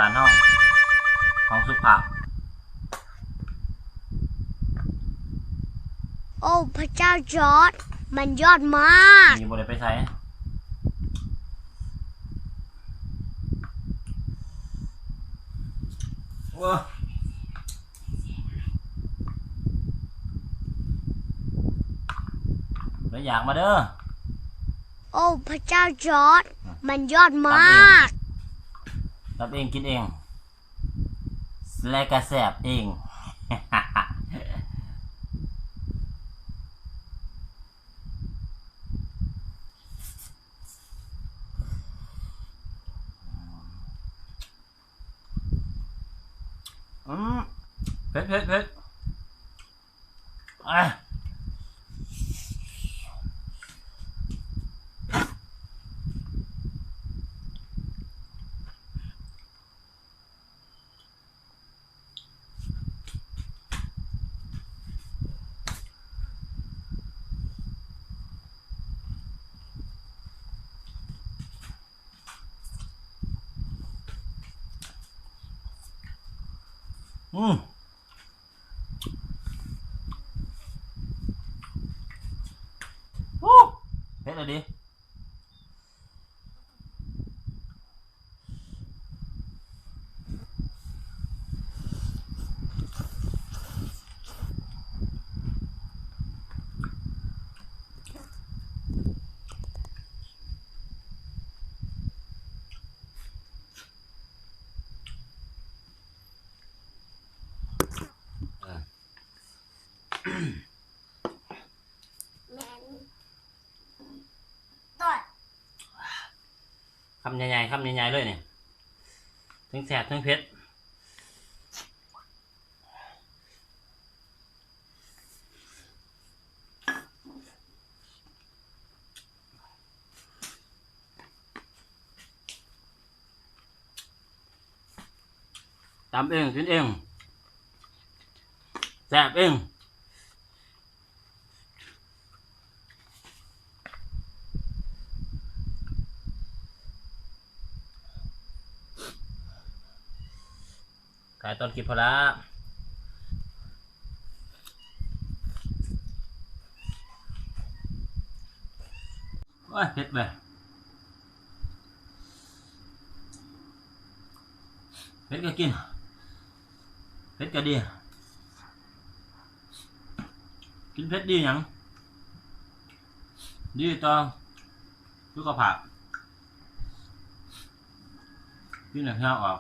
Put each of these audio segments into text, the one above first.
านห้องสุภาพโอ้พระเจ้าจอร์ดมันยอดมากมีบริไปใช้ว้าแล้วอยากมาเด้อโอ้พระเจ้าจอร์ดมันยอดมากรับเองกินเองและกระแสบเองเผ็ดอ่ะโอ้เผ็ดเลยดิคำใหญ่ๆคำใหญ่ๆเลยเนี่ยทั้งแสบทั้งเผ็ดตำเองกินเองแสบเองขายตอนกินพอละโอ้ยเผ็ดเลยเผ็ดก็กินเผ็ดก็ดีกินเผ็ดดีอย่างดีต่อสุขภาพกินหนักเหี่ยวออก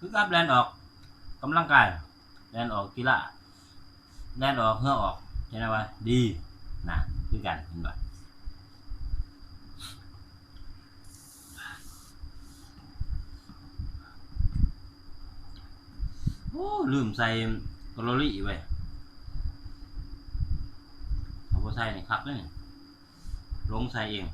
คือกับแลนออกกำลังกายแลนออกกีฬาแลนออกเหื่อออกเห็นไหมว่าดีนะคือกันเห็นป่ะโอ้ลืมใส่แคลอรี่ไว้เอาไปใส่ในคับเลยลงใส่เอง